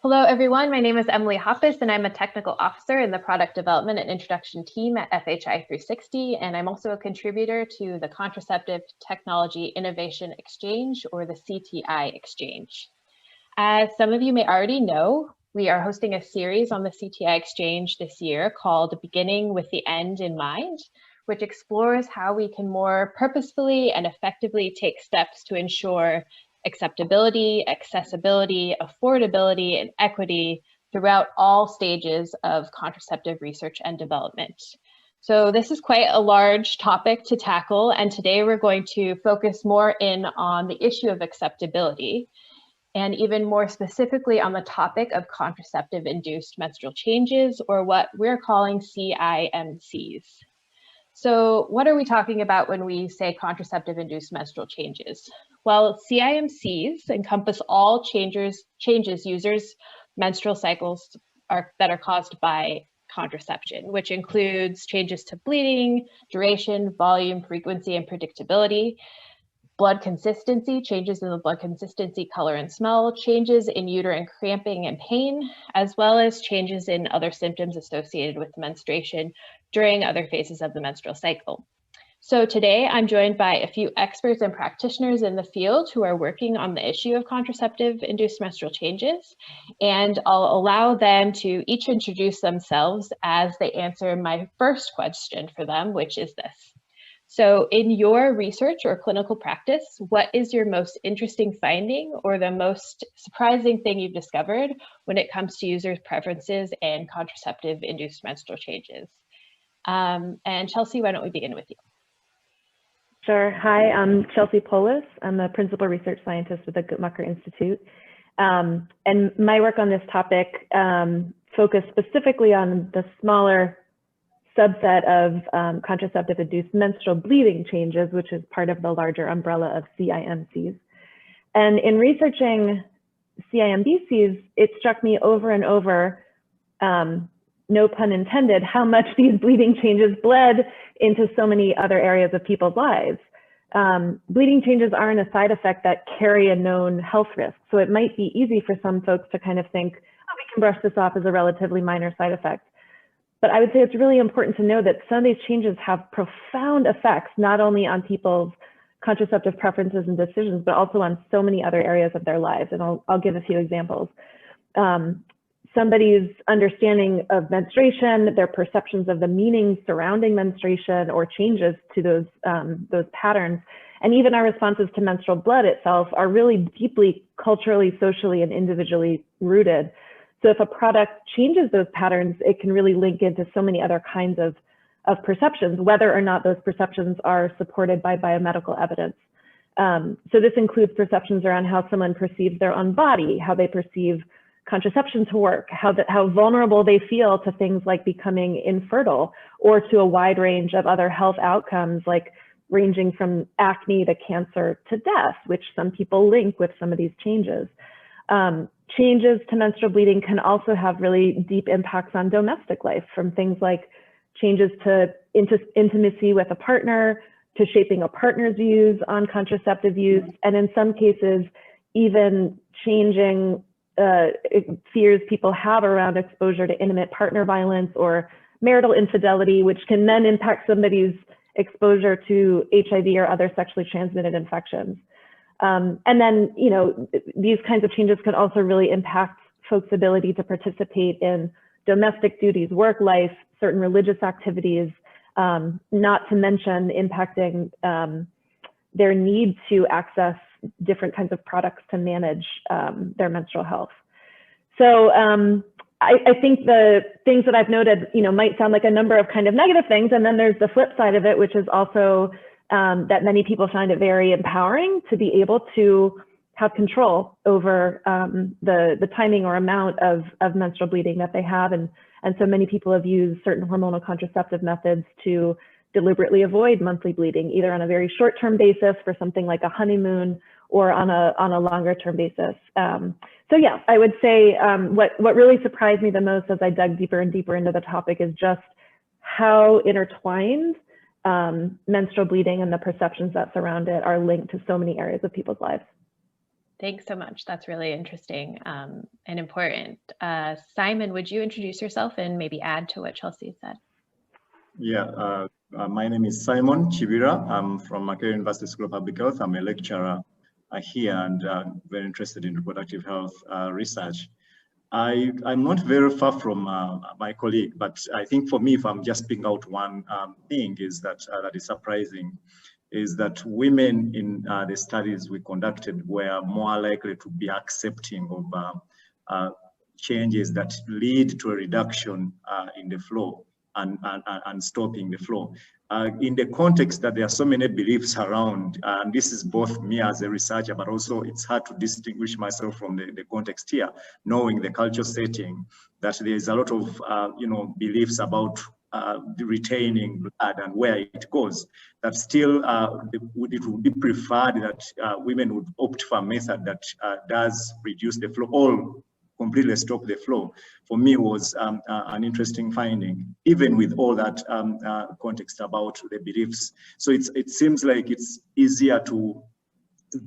Hello, everyone. My name is Emily Hoppus, and I'm a technical officer in the product development and introduction team at FHI 360, and I'm also a contributor to the Contraceptive Technology Innovation Exchange, or the CTI Exchange. As some of you may already know, we are hosting a series on the CTI Exchange this year called Beginning with the End in Mind, which explores how we can more purposefully and effectively take steps to ensure acceptability, accessibility, affordability, and equity throughout all stages of contraceptive research and development. So this is quite a large topic to tackle, and today we're going to focus more in on the issue of acceptability, and even more specifically on the topic of contraceptive-induced menstrual changes, or what we're calling CIMCs. So what are we talking about when we say contraceptive-induced menstrual changes? Well, CIMCs encompass all changes users' menstrual cycles that are caused by contraception, which includes changes to bleeding, duration, volume, frequency, and predictability, blood consistency, changes in the blood consistency, color, and smell, changes in uterine cramping and pain, as well as changes in other symptoms associated with menstruation during other phases of the menstrual cycle. So today I'm joined by a few experts and practitioners in the field who are working on the issue of contraceptive-induced menstrual changes, and I'll allow them to each introduce themselves as they answer my first question for them, which is this. So in your research or clinical practice, what is your most interesting finding or the most surprising thing you've discovered when it comes to users' preferences and contraceptive-induced menstrual changes? And Chelsea, why don't we begin with you? Sure. Hi, I'm Chelsea Polis. I'm a principal research scientist with the Guttmacher Institute. And my work on this topic focused specifically on the smaller subset of contraceptive-induced menstrual bleeding changes, which is part of the larger umbrella of CIMCs. And in researching CIMBCs, it struck me over and over, no pun intended, how much these bleeding changes bled into so many other areas of people's lives. Bleeding changes aren't a side effect that carry a known health risk. So it might be easy for some folks to kind of think, oh, we can brush this off as a relatively minor side effect. But I would say it's really important to know that some of these changes have profound effects, not only on people's contraceptive preferences and decisions, but also on so many other areas of their lives. And I'll give a few examples. Somebody's understanding of menstruation, their perceptions of the meaning surrounding menstruation or changes to those patterns, and even our responses to menstrual blood itself are really deeply culturally, socially, and individually rooted. So if a product changes those patterns, it can really link into so many other kinds of perceptions, whether or not those perceptions are supported by biomedical evidence. So this includes perceptions around how someone perceives their own body, how they perceive contraception to work, how vulnerable they feel to things like becoming infertile, or to a wide range of other health outcomes, like ranging from acne to cancer to death, which some people link with some of these changes. Changes to menstrual bleeding can also have really deep impacts on domestic life, from things like changes to intimacy with a partner, to shaping a partner's views on contraceptive use, and in some cases, even changing fears people have around exposure to intimate partner violence or marital infidelity, which can then impact somebody's exposure to HIV or other sexually transmitted infections. And then, you know, these kinds of changes can also really impact folks' ability to participate in domestic duties, work life, certain religious activities, not to mention impacting their need to access different kinds of products to manage their menstrual health. So I think the things that I've noted, you know, might sound like a number of kind of negative things, and then there's the flip side of it, which is also that many people find it very empowering to be able to have control over the timing or amount of menstrual bleeding that they have. And so many people have used certain hormonal contraceptive methods to deliberately avoid monthly bleeding, either on a very short-term basis for something like a honeymoon, or on a longer-term basis. So yeah, I would say what really surprised me the most as I dug deeper and deeper into the topic is just how intertwined menstrual bleeding and the perceptions that surround it are linked to so many areas of people's lives. Thanks so much. That's really interesting and important. Simon, would you introduce yourself and maybe add to what Chelsea said? Yeah, my name is Simon Kibira. I'm from Makerere University School of Public Health. I'm a lecturer here and very interested in reproductive health research. I'm not very far from my colleague, but I think for me, if I'm just picking out one thing is that that is surprising, is that women in the studies we conducted were more likely to be accepting of changes that lead to a reduction in the flow and stopping the flow. In the context that there are so many beliefs around, and this is both me as a researcher, but also it's hard to distinguish myself from the context here, knowing the cultural setting, that there is a lot of beliefs about retaining blood and where it goes, that still it would be preferred that women would opt for a method that does reduce the flow or completely stop the flow. For me was an interesting finding, even with all that context about the beliefs. So it seems like it's easier to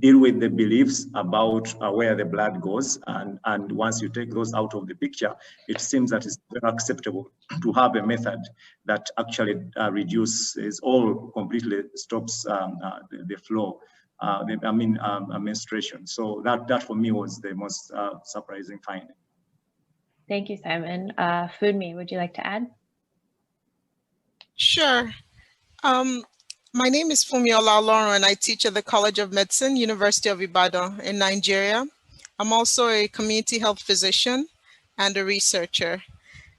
deal with the beliefs about where the blood goes, and once you take those out of the picture, it seems that it's very acceptable to have a method that actually reduces or completely stops the flow. Menstruation. So that for me was the most surprising finding. Thank you, Simon. Funmi, would you like to add? Sure. My name is Funmi OlaOlorun, and I teach at the College of Medicine, University of Ibadan in Nigeria. I'm also a community health physician and a researcher.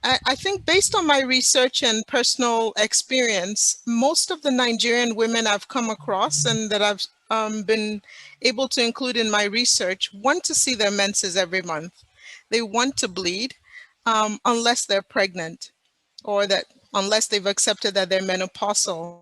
I think based on my research and personal experience, most of the Nigerian women I've come across and that I've been able to include in my research want to see their menses every month. They want to bleed unless they're pregnant or that unless they've accepted that they're menopausal.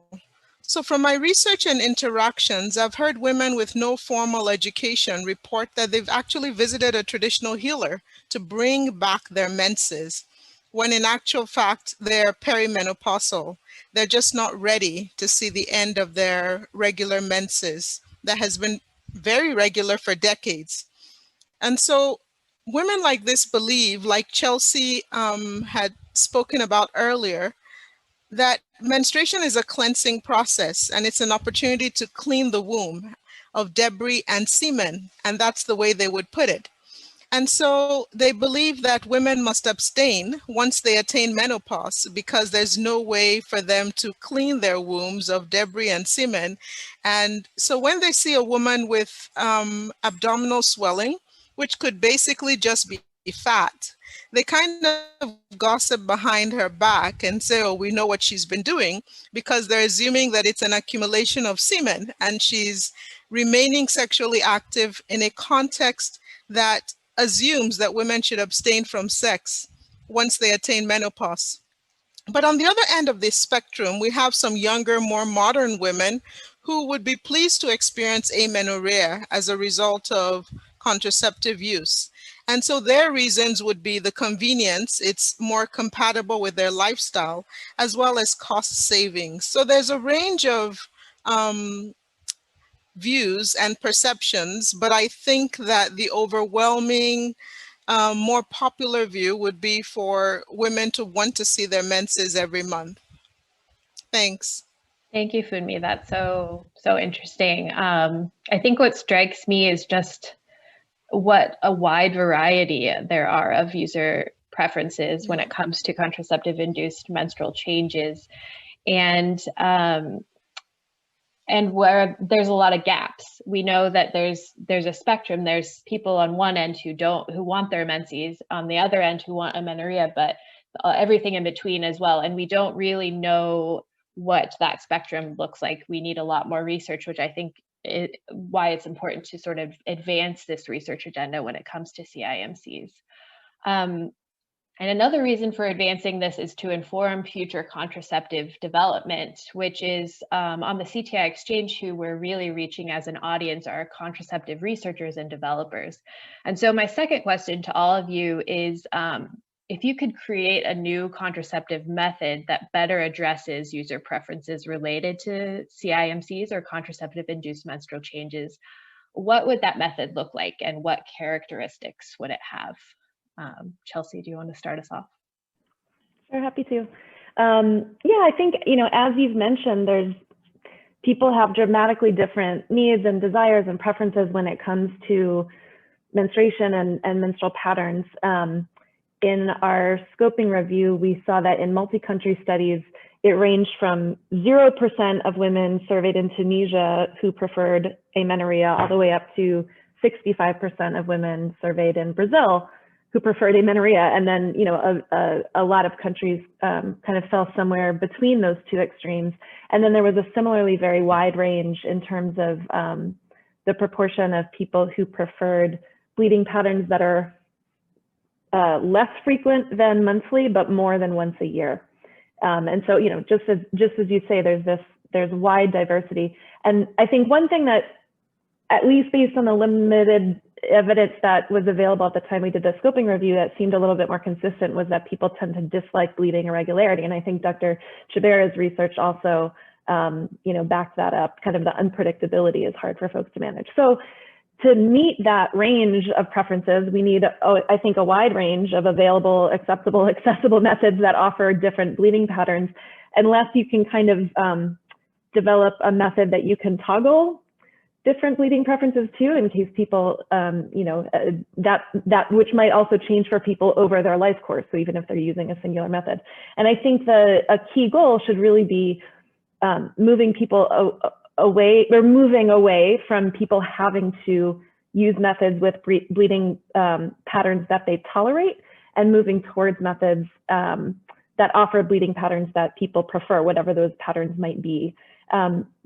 So from my research and interactions, I've heard women with no formal education report that they've actually visited a traditional healer to bring back their menses, when in actual fact, they're perimenopausal. They're just not ready to see the end of their regular menses that has been very regular for decades. And so women like this believe, like Chelsea had spoken about earlier, that menstruation is a cleansing process and it's an opportunity to clean the womb of debris and semen, and that's the way they would put it. And so they believe that women must abstain once they attain menopause because there's no way for them to clean their wombs of debris and semen. And so when they see a woman with abdominal swelling, which could basically just be fat, they kind of gossip behind her back and say, oh, we know what she's been doing, because they're assuming that it's an accumulation of semen and she's remaining sexually active in a context that assumes that women should abstain from sex once they attain menopause. But on the other end of this spectrum, we have some younger, more modern women who would be pleased to experience amenorrhea as a result of contraceptive use. And so their reasons would be the convenience, it's more compatible with their lifestyle, as well as cost savings. So there's a range of views and perceptions, but I think that the overwhelming, more popular view would be for women to want to see their menses every month. Thanks. Thank you, Funmi. That's so interesting. I think what strikes me is just what a wide variety there are of user preferences when it comes to contraceptive-induced menstrual changes, and where there's a lot of gaps. We know that there's a spectrum. There's people on one end who want their menses, on the other end who want amenorrhea, but everything in between as well. And we don't really know what that spectrum looks like. We need a lot more research, which I think why it's important to sort of advance this research agenda when it comes to CIMCs. And another reason for advancing this is to inform future contraceptive development, which is on the CTI Exchange, who we're really reaching as an audience are contraceptive researchers and developers. And so my second question to all of you is, if you could create a new contraceptive method that better addresses user preferences related to CIMCs or contraceptive-induced menstrual changes, what would that method look like and what characteristics would it have? Chelsea, do you want to start us off? Sure, happy to. Yeah, I think, as you've mentioned, people have dramatically different needs and desires and preferences when it comes to menstruation and menstrual patterns. In our scoping review, we saw that in multi-country studies, it ranged from 0% of women surveyed in Tunisia who preferred amenorrhea all the way up to 65% of women surveyed in Brazil who preferred amenorrhea. And then, a lot of countries kind of fell somewhere between those two extremes. And then there was a similarly very wide range in terms of the proportion of people who preferred bleeding patterns that are less frequent than monthly, but more than once a year. And so, just as you say, there's wide diversity. And I think one thing that, at least based on the limited evidence that was available at the time we did the scoping review, that seemed a little bit more consistent was that people tend to dislike bleeding irregularity. And I think Dr. Kibira's research also, backed that up. Kind of the unpredictability is hard for folks to manage. So to meet that range of preferences, we need, I think, a wide range of available, acceptable, accessible methods that offer different bleeding patterns, unless you can kind of develop a method that you can toggle different bleeding preferences too, in case people, that which might also change for people over their life course. So even if they're using a singular method. And I think a key goal should really be moving people moving away from people having to use methods with bleeding patterns that they tolerate, and moving towards methods that offer bleeding patterns that people prefer, whatever those patterns might be.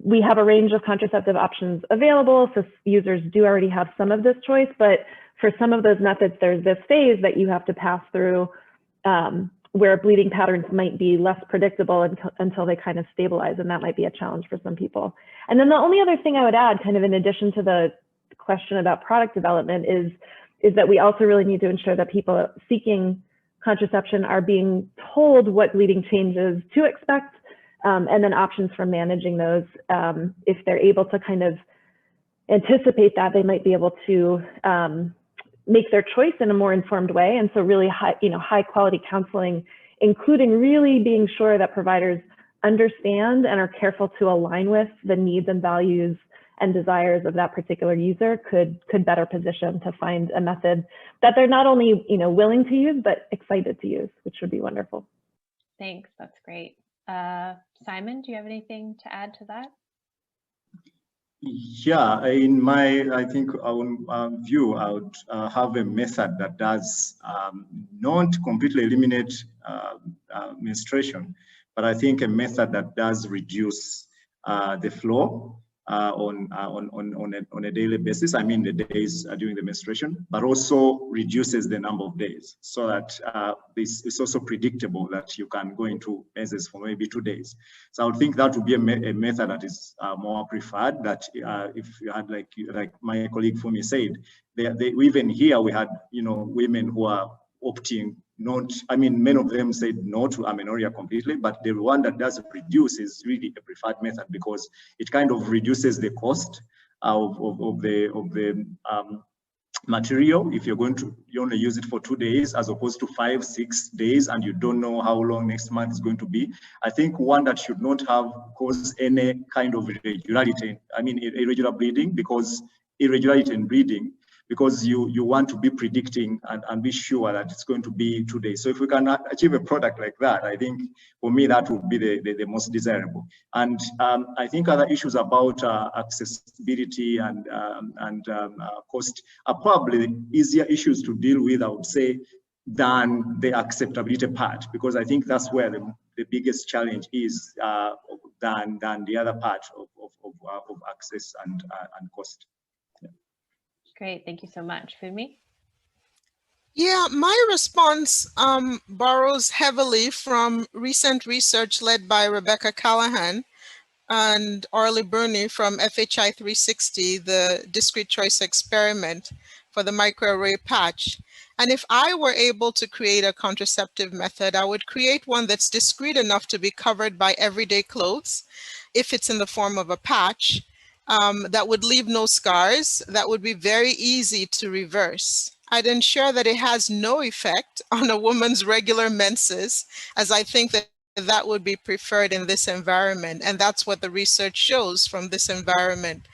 We have a range of contraceptive options available, so users do already have some of this choice, but for some of those methods, there's this phase that you have to pass through where bleeding patterns might be less predictable until they kind of stabilize, and that might be a challenge for some people. And then the only other thing I would add, kind of in addition to the question about product development, is that we also really need to ensure that people seeking contraception are being told what bleeding changes to expect, and then options for managing those. If they're able to kind of anticipate that, they might be able to make their choice in a more informed way. And so really high quality counseling, including really being sure that providers understand and are careful to align with the needs and values and desires of that particular user, could better position to find a method that they're not only willing to use, but excited to use, which would be wonderful. Thanks, that's great. Simon, do you have anything to add to that? Yeah, in my, I think, own view, I would have a method that does not completely eliminate menstruation, but I think a method that does reduce the flow on a daily basis. I mean, the days during the menstruation, but also reduces the number of days, so that this is also predictable that you can go into menses for maybe 2 days. So I would think that would be a method that is more preferred. That if you had, like my colleague Funmi said, even here we had women who are opting not, I mean, many of them said no to amenorrhea completely, but the one that does reduce is really a preferred method, because it kind of reduces the cost of the material. If you're going to, you only use it for 2 days as opposed to 5-6 days, and you don't know how long next month is going to be. I think one that should not have caused any kind of irregularity, I mean irregular bleeding, because irregularity in bleeding, because you want to be predicting and be sure that it's going to be 2 days. So if we can achieve a product like that, I think for me that would be the most desirable. And I think other issues about accessibility and cost are probably easier issues to deal with, I would say, than the acceptability part, because I think that's where the biggest challenge is than the other part of access and cost. Great, thank you so much. Funmi? Yeah, my response borrows heavily from recent research led by Rebecca Callahan and Orly Bruni from FHI 360, the discrete choice experiment for the microarray patch. And if I were able to create a contraceptive method, I would create one that's discrete enough to be covered by everyday clothes, if it's in the form of a patch, that would leave no scars, that would be very easy to reverse. I'd ensure that it has no effect on a woman's regular menses, as I think that that would be preferred in this environment, and that's what the research shows from this environment.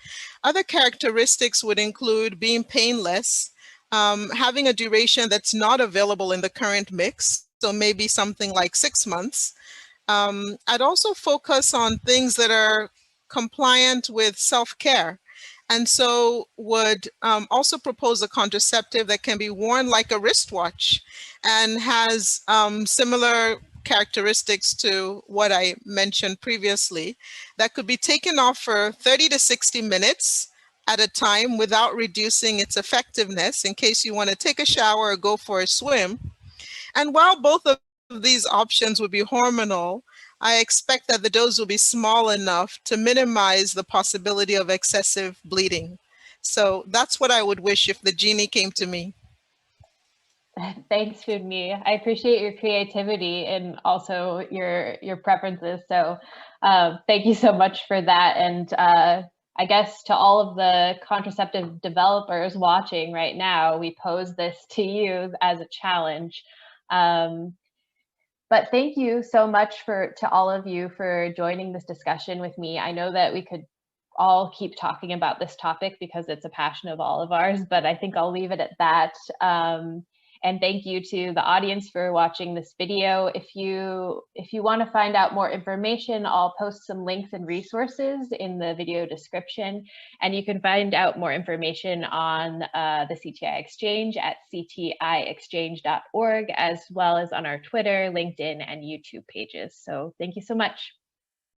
Other characteristics would include being painless, having a duration that's not available in the current mix, so maybe something like 6 months. I'd also focus on things that are compliant with self-care, and so would also propose a contraceptive that can be worn like a wristwatch and has similar characteristics to what I mentioned previously, that could be taken off for 30 to 60 minutes at a time without reducing its effectiveness in case you want to take a shower or go for a swim. And while both of these options would be hormonal, I expect that the dose will be small enough to minimize the possibility of excessive bleeding. So that's what I would wish if the genie came to me. Thanks, Funmi. I appreciate your creativity and also your preferences. So thank you so much for that. And I guess to all of the contraceptive developers watching right now, we pose this to you as a challenge. But thank you so much to all of you for joining this discussion with me. I know that we could all keep talking about this topic because it's a passion of all of ours, but I think I'll leave it at that. And thank you to the audience for watching this video. If you want to find out more information, I'll post some links and resources in the video description. And you can find out more information on the CTI Exchange at ctiexchange.org, as well as on our Twitter, LinkedIn, and YouTube pages. So thank you so much.